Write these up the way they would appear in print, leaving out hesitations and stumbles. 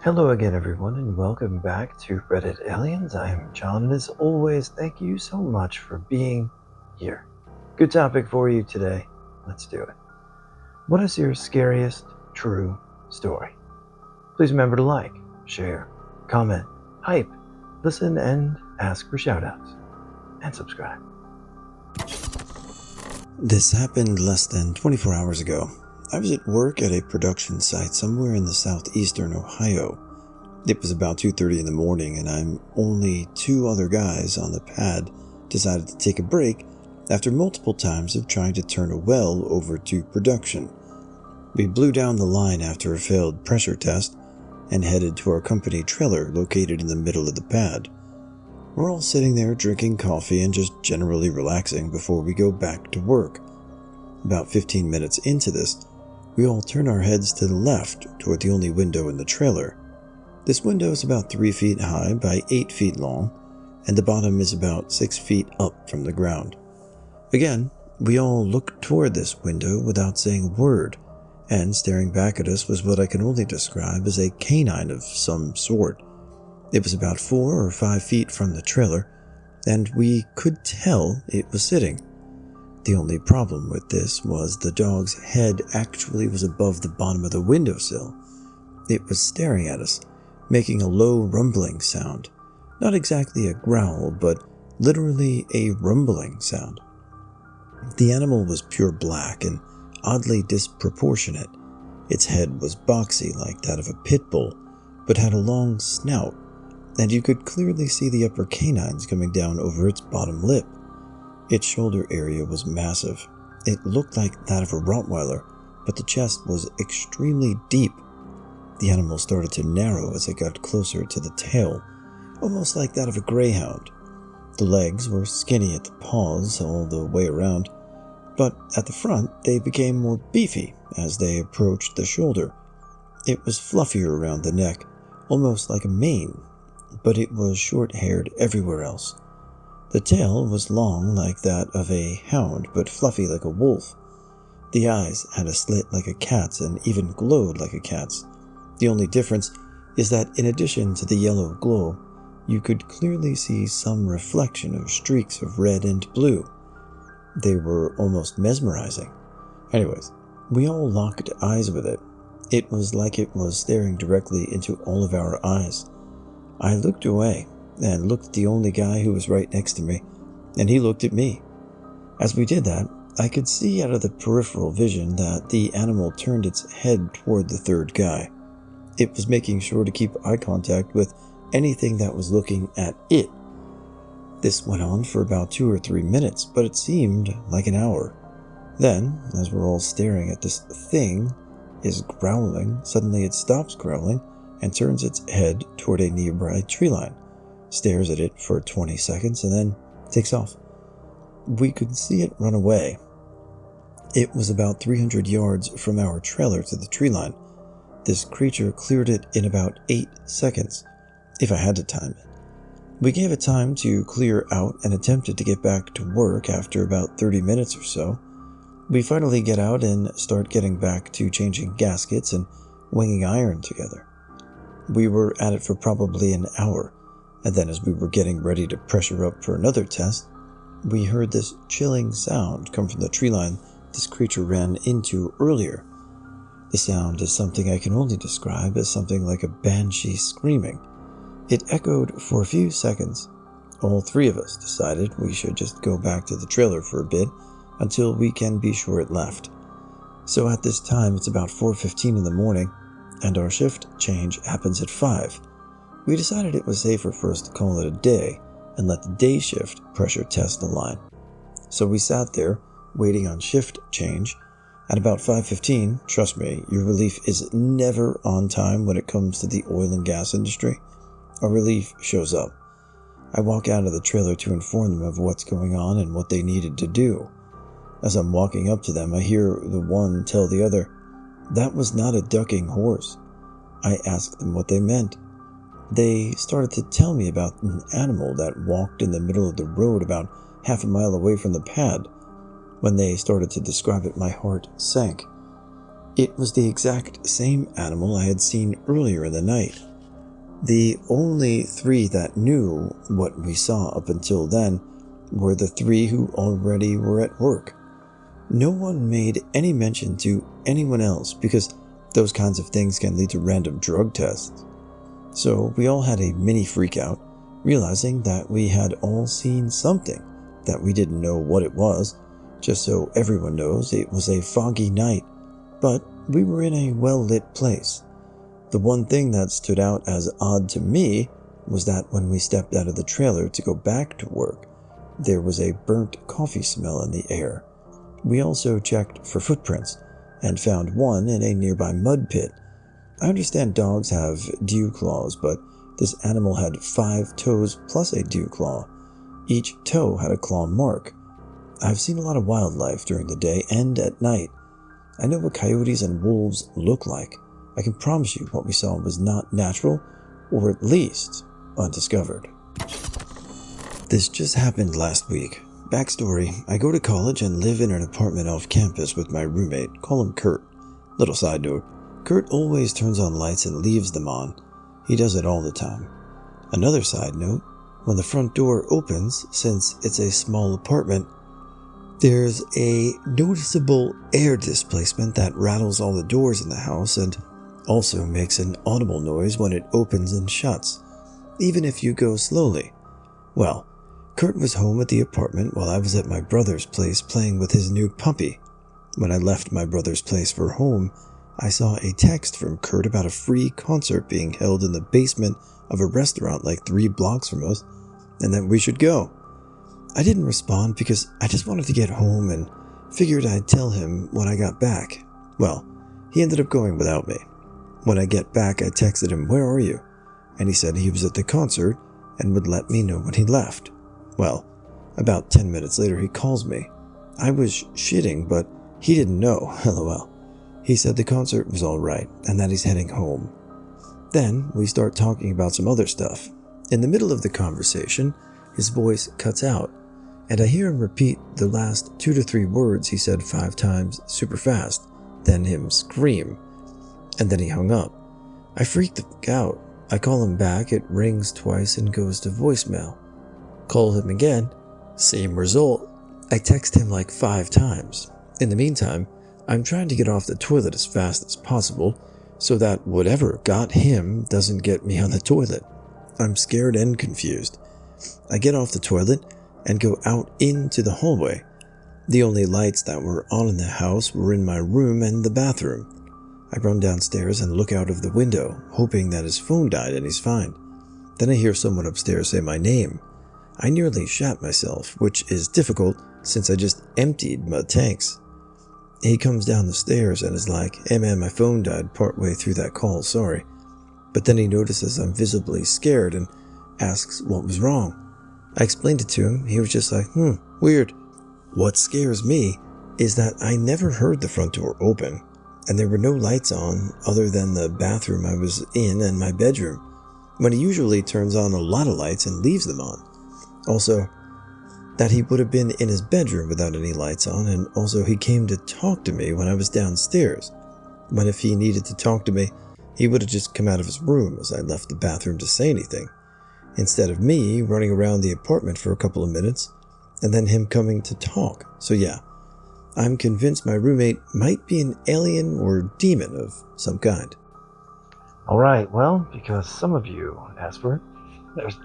Hello again, everyone, and welcome back to Reddit Aliens. I am John, and as always, thank you so much for being here. Good topic for you today. Let's do it. What is your scariest true story? Please remember to like, share, comment, hype, listen, and ask for shoutouts. And subscribe. This happened less than 24 hours ago. I was at work at a production site somewhere in the southeastern Ohio. It was about 2:30 in the morning and I'm only two other guys on the pad decided to take a break after multiple times of trying to turn a well over to production. We blew down the line after a failed pressure test and headed to our company trailer located in the middle of the pad. We're all sitting there drinking coffee and just generally relaxing before we go back to work. About 15 minutes into this, we all turn our heads to the left toward the only window in the trailer. This window is about 3 feet high by 8 feet long, and the bottom is about 6 feet up from the ground. Again, we all looked toward this window without saying a word, and staring back at us was what I can only describe as a canine of some sort. It was about 4 or 5 feet from the trailer, and we could tell it was sitting. The only problem with this was the dog's head actually was above the bottom of the windowsill. It was staring at us, making a low rumbling sound. Not exactly a growl, but literally a rumbling sound. The animal was pure black and oddly disproportionate. Its head was boxy like that of a pit bull, but had a long snout, and you could clearly see the upper canines coming down over its bottom lip. Its shoulder area was massive. It looked like that of a Rottweiler, but the chest was extremely deep. The animal started to narrow as it got closer to the tail, almost like that of a greyhound. The legs were skinny at the paws all the way around, but at the front they became more beefy as they approached the shoulder. It was fluffier around the neck, almost like a mane, but it was short-haired everywhere else. The tail was long like that of a hound, but fluffy like a wolf. The eyes had a slit like a cat's and even glowed like a cat's. The only difference is that in addition to the yellow glow, you could clearly see some reflection of streaks of red and blue. They were almost mesmerizing. Anyways, we all locked eyes with it. It was like it was staring directly into all of our eyes. I looked away and looked at the only guy who was right next to me, and he looked at me. As we did that, I could see out of the peripheral vision that the animal turned its head toward the third guy. It was making sure to keep eye contact with anything that was looking at it. This went on for about 2 or 3 minutes, but it seemed like an hour. Then, as we're all staring at this thing is growling, suddenly it stops growling and turns its head toward a nearby tree line, stares at it for 20 seconds, and then takes off. We could see it run away. It was about 300 yards from our trailer to the tree line. This creature cleared it in about 8 seconds, if I had to time it. We gave it time to clear out and attempted to get back to work after about 30 minutes or so. We finally get out and start getting back to changing gaskets and winging iron together. We were at it for probably an hour, and then as we were getting ready to pressure up for another test, we heard this chilling sound come from the tree line this creature ran into earlier. The sound is something I can only describe as something like a banshee screaming. It echoed for a few seconds. All three of us decided we should just go back to the trailer for a bit until we can be sure it left. So at this time it's about 4:15 in the morning, and our shift change happens at 5. We decided it was safer for us to call it a day and let the day shift pressure test the line. So we sat there, waiting on shift change. At about 5:15, trust me, your relief is never on time when it comes to the oil and gas industry. A relief shows up. I walk out of the trailer to inform them of what's going on and what they needed to do. As I'm walking up to them, I hear the one tell the other, "That was not a ducking horse." I asked them what they meant. They started to tell me about an animal that walked in the middle of the road about half a mile away from the pad. When they started to describe it, my heart sank. It was the exact same animal I had seen earlier in the night. The only three that knew what we saw up until then were the three who already were at work. No one made any mention to anyone else because those kinds of things can lead to random drug tests. So we all had a mini freakout, realizing that we had all seen something that we didn't know what it was. Just so everyone knows, it was a foggy night, but we were in a well-lit place. The one thing that stood out as odd to me was that when we stepped out of the trailer to go back to work, there was a burnt coffee smell in the air. We also checked for footprints and found one in a nearby mud pit. I understand dogs have dew claws, but this animal had 5 toes plus a dew claw. Each toe had a claw mark. I've seen a lot of wildlife during the day and at night. I know what coyotes and wolves look like. I can promise you what we saw was not natural, or at least undiscovered. This just happened last week. Backstory, I go to college and live in an apartment off campus with my roommate, call him Kurt. Little side note, Kurt always turns on lights and leaves them on. He does it all the time. Another side note, when the front door opens, since it's a small apartment, there's a noticeable air displacement that rattles all the doors in the house and also makes an audible noise when it opens and shuts, even if you go slowly. Well, Kurt was home at the apartment while I was at my brother's place playing with his new puppy. When I left my brother's place for home, I saw a text from Kurt about a free concert being held in the basement of a restaurant like 3 blocks from us, and that we should go. I didn't respond because I just wanted to get home and figured I'd tell him when I got back. Well, he ended up going without me. When I get back, I texted him, "Where are you?" And he said he was at the concert and would let me know when he left. Well, about 10 minutes later, he calls me. I was shitting, but he didn't know, lol. He said the concert was alright and that he's heading home. Then we start talking about some other stuff. In the middle of the conversation, his voice cuts out, and I hear him repeat the last 2 to 3 words he said 5 times super fast, then him scream, and then he hung up. I freaked the fuck out. I call him back, it rings twice and goes to voicemail. Call him again, same result. I text him like 5 times. In the meantime, I'm trying to get off the toilet as fast as possible so that whatever got him doesn't get me on the toilet. I'm scared and confused. I get off the toilet and go out into the hallway. The only lights that were on in the house were in my room and the bathroom. I run downstairs and look out of the window, hoping that his phone died and he's fine. Then I hear someone upstairs say my name. I nearly shat myself, which is difficult since I just emptied my tanks. He comes down the stairs and is like, "Hey man, my phone died partway through that call, sorry." But then he notices I'm visibly scared and asks what was wrong. I explained it to him. He was just like, weird. What scares me is that I never heard the front door open, and there were no lights on other than the bathroom I was in and my bedroom, when he usually turns on a lot of lights and leaves them on. Also, that he would have been in his bedroom without any lights on, and also he came to talk to me when I was downstairs, when if he needed to talk to me, he would have just come out of his room as I left the bathroom to say anything, instead of me running around the apartment for a couple of minutes, and then him coming to talk. So yeah, I'm convinced my roommate might be an alien or demon of some kind. Alright, well, because some of you asked for it, there's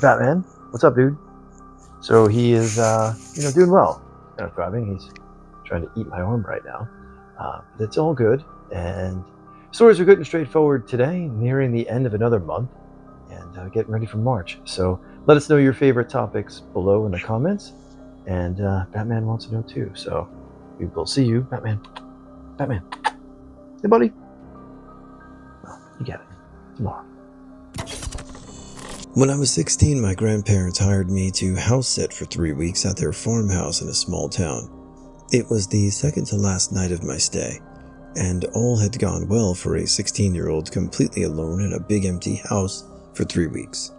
Batman. What's up, dude? So he is, doing well. Kind of thriving. He's trying to eat my arm right now. But it's all good. And stories are good and straightforward today, nearing the end of another month and getting ready for March. So let us know your favorite topics below in the comments. And Batman wants to know too. So we will see you, Batman. Batman. Hey, buddy. Well, you get it. Tomorrow. When I was 16, my grandparents hired me to house sit for 3 weeks at their farmhouse in a small town. It was the second to last night of my stay, and all had gone well for a 16-year-old completely alone in a big empty house for 3 weeks.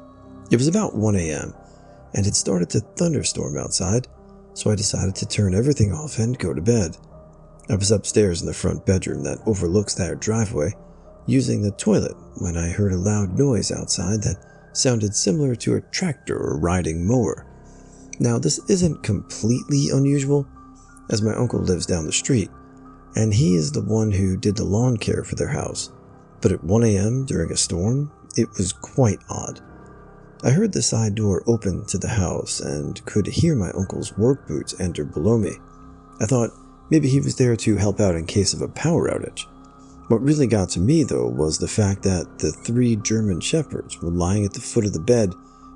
It was about 1 a.m., and it started to thunderstorm outside, so I decided to turn everything off and go to bed. I was upstairs in the front bedroom that overlooks their driveway using the toilet when I heard a loud noise outside that sounded similar to a tractor or riding mower. Now, this isn't completely unusual, as my uncle lives down the street, and he is the one who did the lawn care for their house. But at 1 a.m. during a storm, it was quite odd. I heard the side door open to the house and could hear my uncle's work boots enter below me. I thought maybe he was there to help out in case of a power outage. What really got to me, though, was the fact that the 3 German shepherds were lying at the foot of the bed,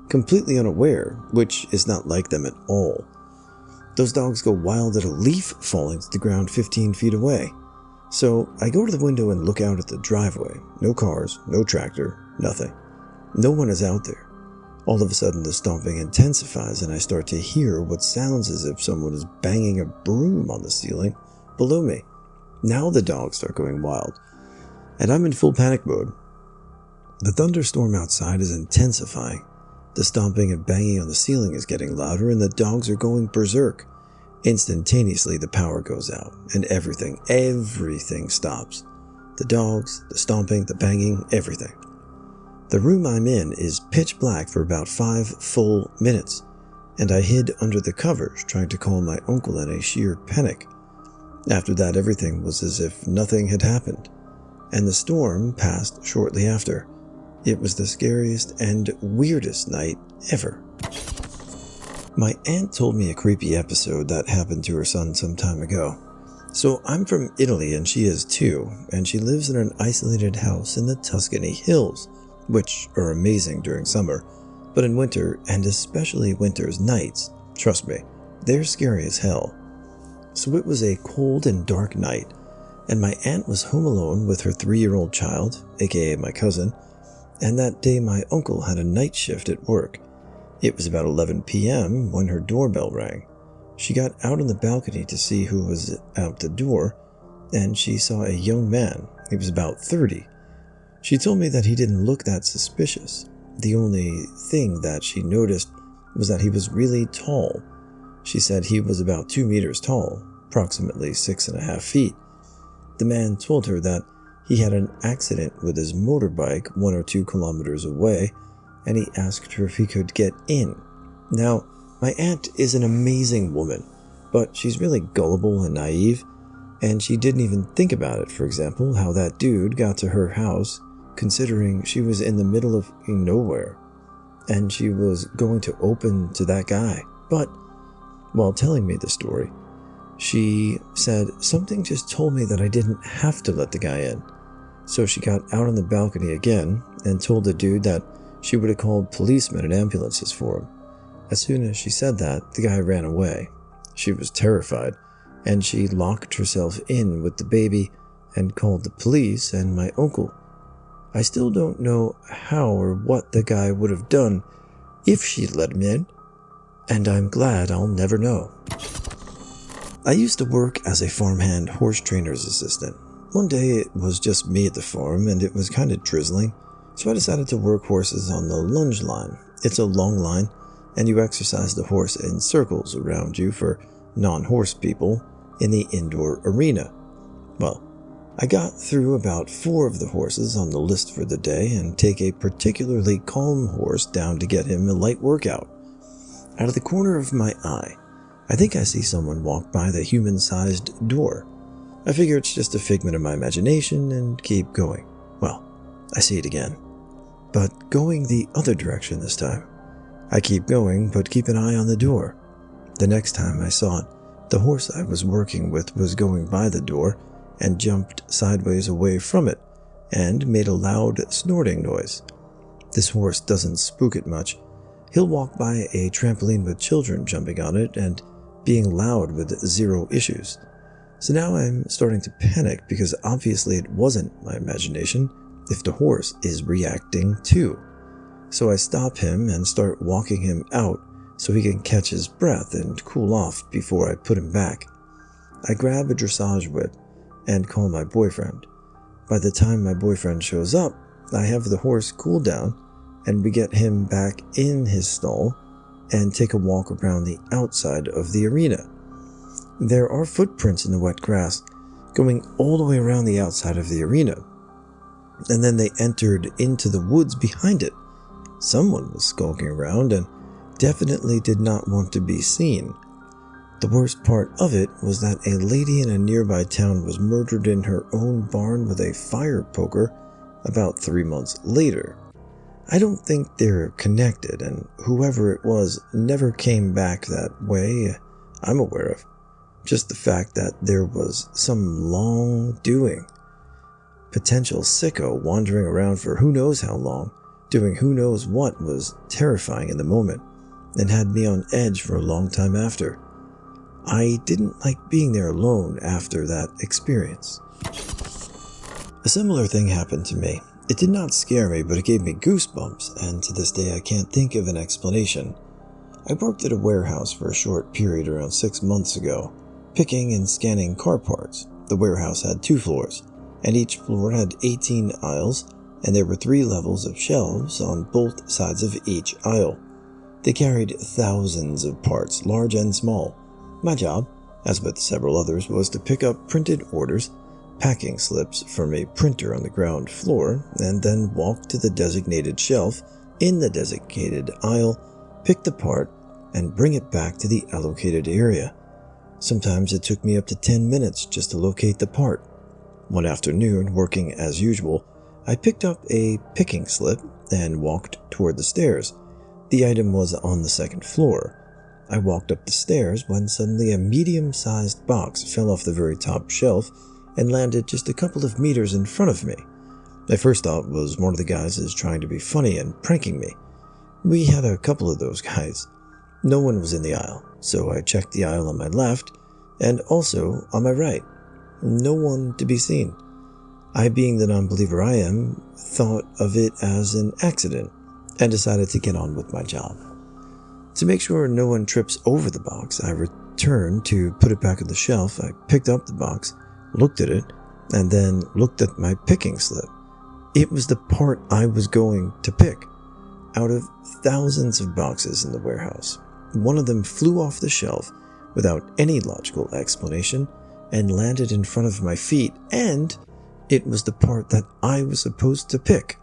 completely unaware, which is not like them at all. Those dogs go wild at a leaf falling to the ground 15 feet away. So I go to the window and look out at the driveway. No cars, no tractor, nothing. No one is out there. All of a sudden the stomping intensifies and I start to hear what sounds as if someone is banging a broom on the ceiling below me. Now the dogs start going wild, and I'm in full panic mode. The thunderstorm outside is intensifying. The stomping and banging on the ceiling is getting louder and the dogs are going berserk. Instantaneously the power goes out and everything stops. The dogs, the stomping, the banging, everything. The room I'm in is pitch black for about 5 full minutes, and I hid under the covers trying to call my uncle in a sheer panic. After that, everything was as if nothing had happened, and the storm passed shortly after. It was the scariest and weirdest night ever. My aunt told me a creepy episode that happened to her son some time ago. So I'm from Italy and she is too, and she lives in an isolated house in the Tuscany hills, which are amazing during summer, but in winter, and especially winter's nights, trust me, they're scary as hell. So it was a cold and dark night, and my aunt was home alone with her 3-year-old child, aka my cousin, and that day my uncle had a night shift at work. It was about 11 p.m. when her doorbell rang. She got out on the balcony to see who was out the door, and she saw a young man. He was about 30. She told me that he didn't look that suspicious. The only thing that she noticed was that he was really tall. She said he was about 2 meters tall, approximately 6.5 feet. The man told her that he had an accident with his motorbike 1 or 2 kilometers away, and he asked her if he could get in. Now, my aunt is an amazing woman, but she's really gullible and naive, and she didn't even think about it, for example, how that dude got to her house, considering she was in the middle of nowhere, and she was going to open to that guy. But while telling me the story, she said, "Something just told me that I didn't have to let the guy in." So she got out on the balcony again and told the dude that she would have called policemen and ambulances for him. As soon as she said that, the guy ran away. She was terrified, and she locked herself in with the baby and called the police and my uncle. I still don't know how or what the guy would have done if she'd let him in, and I'm glad I'll never know. I used to work as a farmhand horse trainer's assistant. One day it was just me at the farm and it was kind of drizzling, so I decided to work horses on the lunge line. It's a long line, and you exercise the horse in circles around you for non-horse people in the indoor arena. Well, I got through about 4 of the horses on the list for the day and take a particularly calm horse down to get him a light workout. Out of the corner of my eye, I think I see someone walk by the human-sized door. I figure it's just a figment of my imagination and keep going. Well, I see it again, but going the other direction this time. I keep going, but keep an eye on the door. The next time I saw it, the horse I was working with was going by the door and jumped sideways away from it and made a loud snorting noise. This horse doesn't spook it much. He'll walk by a trampoline with children jumping on it and being loud with 0 issues. So now I'm starting to panic because obviously it wasn't my imagination if the horse is reacting too. So I stop him and start walking him out so he can catch his breath and cool off before I put him back. I grab a dressage whip and call my boyfriend. By the time my boyfriend shows up, I have the horse cool down and we get him back in his stall and take a walk around the outside of the arena. There are footprints in the wet grass going all the way around the outside of the arena. and then they entered into the woods behind it. Someone was skulking around and definitely did not want to be seen. The worst part of it was that a lady in a nearby town was murdered in her own barn with a fire poker about 3 months later. I don't think they're connected, and whoever it was never came back that way I'm aware of. Just the fact that there was some long doing. Potential sicko wandering around for who knows how long, doing who knows what, was terrifying in the moment, and had me on edge for a long time after. I didn't like being there alone after that experience. A similar thing happened to me. It did not scare me, but it gave me goosebumps, and to this day I can't think of an explanation. I worked at a warehouse for a short period around 6 months ago, picking and scanning car parts. The warehouse had 2 floors, and each floor had 18 aisles, and there were 3 levels of shelves on both sides of each aisle. They carried thousands of parts, large and small. My job, as with several others, was to pick up printed orders, packing slips from a printer on the ground floor, and then walk to the designated shelf in the designated aisle, pick the part, and bring it back to the allocated area. Sometimes it took me up to 10 minutes just to locate the part. One afternoon, working as usual, I picked up a picking slip and walked toward the stairs. The item was on the 2nd floor. I walked up the stairs when suddenly a medium-sized box fell off the very top shelf and landed just a couple of meters in front of me. My first thought was one of the guys is trying to be funny and pranking me. We had a couple of those guys. No one was in the aisle, so I checked the aisle on my left and also on my right. No one to be seen. I, being the non-believer I am, thought of it as an accident and decided to get on with my job. To make sure no one trips over the box, I returned to put it back on the shelf. I picked up the box, looked at it, and then looked at my picking slip. It was the part I was going to pick. Out of thousands of boxes in the warehouse, one of them flew off the shelf without any logical explanation and landed in front of my feet, and it was the part that I was supposed to pick.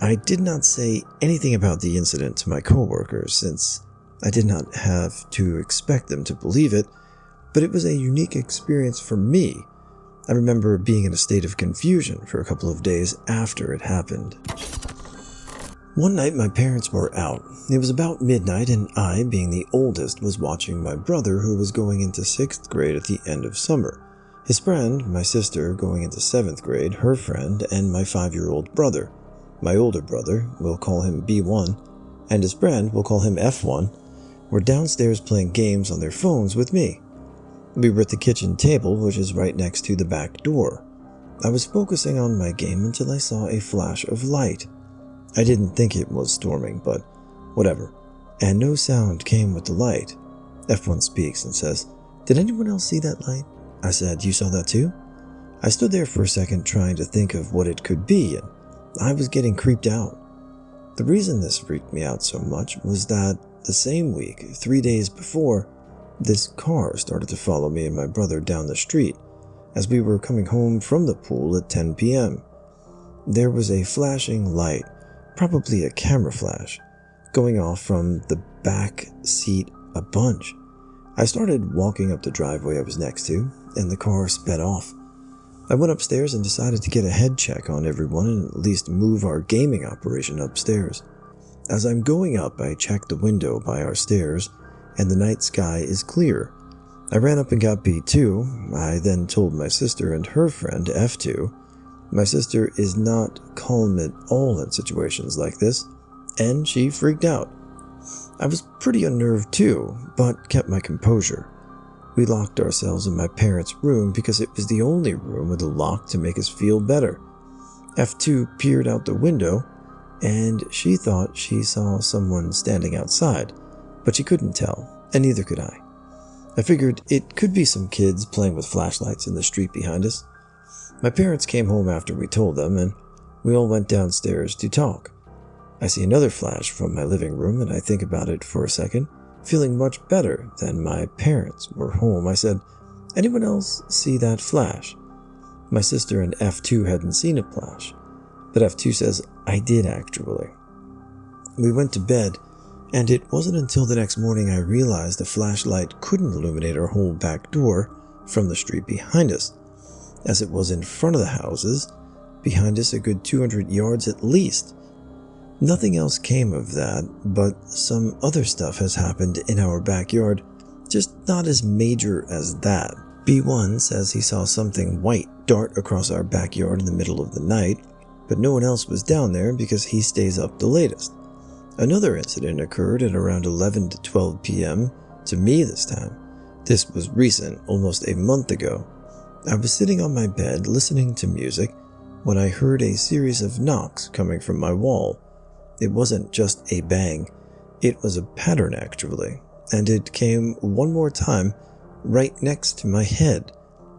I did not say anything about the incident to my coworkers since I did not have to expect them to believe it, but it was a unique experience for me. I remember being in a state of confusion for a couple of days after it happened. One night my parents were out. It was about midnight and I, being the oldest, was watching my brother who was going into 6th grade at the end of summer. His friend, my sister, going into 7th grade, her friend, and my 5-year-old brother. My older brother, we'll call him B1, and his friend, we'll call him F1, were downstairs playing games on their phones with me. We were at the kitchen table, which is right next to the back door. I was focusing on my game until I saw a flash of light. I didn't think it was storming, but whatever. And no sound came with the light. F1 speaks and says, "Did anyone else see that light?" I said, "You saw that too?" I stood there for a second trying to think of what it could be, and I was getting creeped out. The reason this freaked me out so much was that the same week, 3 days before, this car started to follow me and my brother down the street as we were coming home from the pool at 10 p.m. There was a flashing light, probably a camera flash, going off from the back seat a bunch. I started walking up the driveway I was next to, and the car sped off. I went upstairs and decided to get a head check on everyone and at least move our gaming operation upstairs. As I'm going up, I check the window by our stairs, and the night sky is clear. I ran up and got B2. I then told my sister and her friend, F2. My sister is not calm at all in situations like this, and she freaked out. I was pretty unnerved too, but kept my composure. We locked ourselves in my parents' room because it was the only room with a lock to make us feel better. F2 peered out the window, and she thought she saw someone standing outside, but she couldn't tell, and neither could I. I figured it could be some kids playing with flashlights in the street behind us. My parents came home after we told them, and we all went downstairs to talk. I see another flash from my living room, and I think about it for a second, feeling much better than my parents were home. I said, "Anyone else see that flash?" My sister and F2 hadn't seen a flash. But F2 says, I did actually. We went to bed, and it wasn't until the next morning I realized the flashlight couldn't illuminate our whole back door from the street behind us, as it was in front of the houses, behind us a good 200 yards at least. Nothing else came of that, but some other stuff has happened in our backyard, just not as major as that. B1 says he saw something white dart across our backyard in the middle of the night, but no one else was down there because he stays up the latest. Another incident occurred at around 11 to 12 p.m. to me this time. This was recent, almost a month ago. I was sitting on my bed listening to music when I heard a series of knocks coming from my wall. It wasn't just a bang, it was a pattern actually, and it came one more time right next to my head,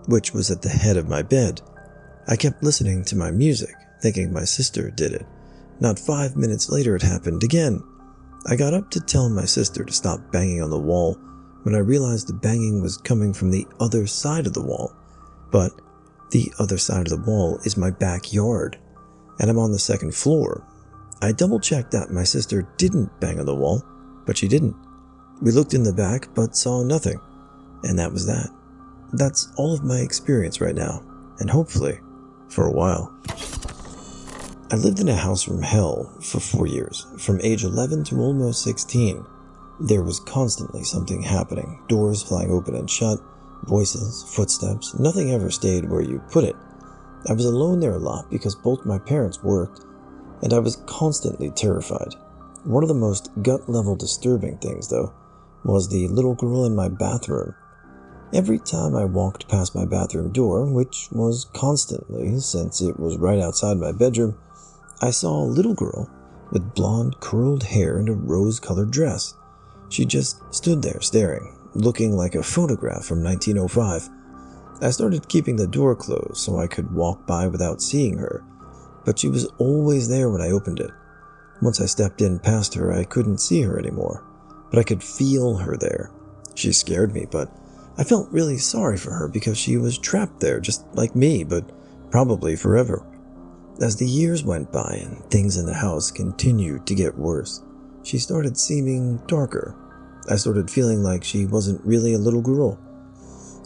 which was at the head of my bed. I kept listening to my music, thinking my sister did it. Not 5 minutes later it happened again. I got up to tell my sister to stop banging on the wall when I realized the banging was coming from the other side of the wall. But the other side of the wall is my backyard, and I'm on the second floor. I double-checked that my sister didn't bang on the wall, but she didn't. We looked in the back but saw nothing, and that was that. That's all of my experience right now, and hopefully, for a while. I lived in a house from hell for 4 years, from age 11 to almost 16. There was constantly something happening, doors flying open and shut, voices, footsteps, nothing ever stayed where you put it. I was alone there a lot because both my parents worked, and I was constantly terrified. One of the most gut-level disturbing things, though, was the little girl in my bathroom. Every time I walked past my bathroom door, which was constantly since it was right outside my bedroom, I saw a little girl with blonde curled hair and a rose-colored dress. She just stood there staring, looking like a photograph from 1905. I started keeping the door closed so I could walk by without seeing her, but she was always there when I opened it. Once I stepped in past her, I couldn't see her anymore, but I could feel her there. She scared me, but I felt really sorry for her because she was trapped there just like me, but probably forever. As the years went by and things in the house continued to get worse, she started seeming darker. I started feeling like she wasn't really a little girl.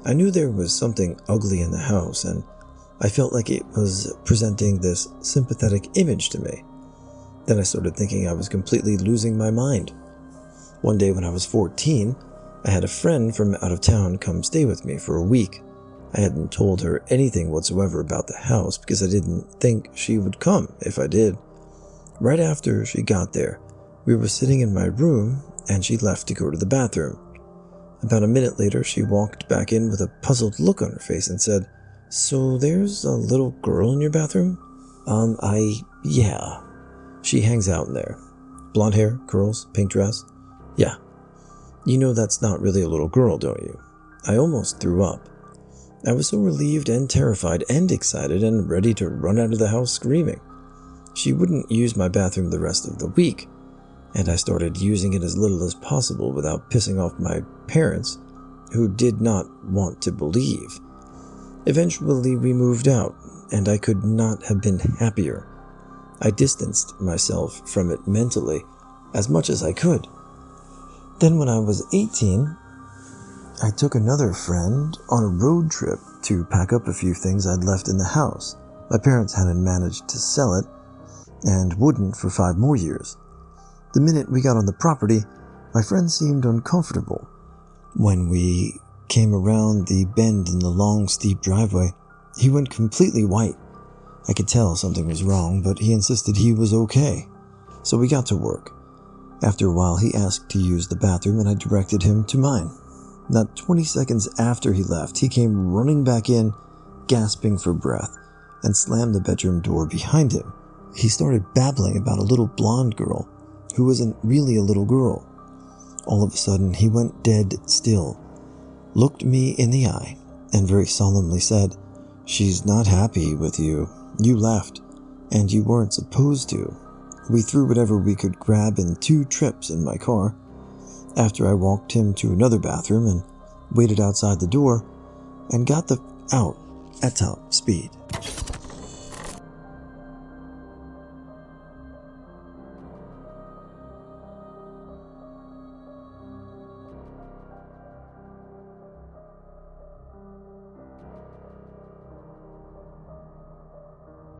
I knew there was something ugly in the house, and I felt like it was presenting this sympathetic image to me. Then I started thinking I was completely losing my mind. One day when I was 14, I had a friend from out of town come stay with me for a week. I hadn't told her anything whatsoever about the house because I didn't think she would come if I did. Right after she got there, we were sitting in my room and she left to go to the bathroom. About a minute later, she walked back in with a puzzled look on her face and said, "So there's a little girl in your bathroom?" Yeah. She hangs out in there. Blonde hair, curls, pink dress. Yeah. You know that's not really a little girl, don't you? I almost threw up. I was so relieved and terrified and excited and ready to run out of the house screaming. She wouldn't use my bathroom the rest of the week, and I started using it as little as possible without pissing off my parents, who did not want to believe. Eventually we moved out, and I could not have been happier. I distanced myself from it mentally as much as I could. Then when I was 18, I took another friend on a road trip to pack up a few things I'd left in the house. My parents hadn't managed to sell it, and wouldn't for 5 more years. The minute we got on the property, my friend seemed uncomfortable. When we came around the bend in the long, steep driveway, he went completely white. I could tell something was wrong, but he insisted he was okay. So we got to work. After a while, he asked to use the bathroom, and I directed him to mine. Not 20 seconds after he left, he came running back in, gasping for breath, and slammed the bedroom door behind him. He started babbling about a little blonde girl, who wasn't really a little girl. All of a sudden, he went dead still, looked me in the eye, and very solemnly said, "She's not happy with you. You left, and you weren't supposed to." We threw whatever we could grab in 2 trips in my car. After I walked him to another bathroom and waited outside the door and got out at top speed.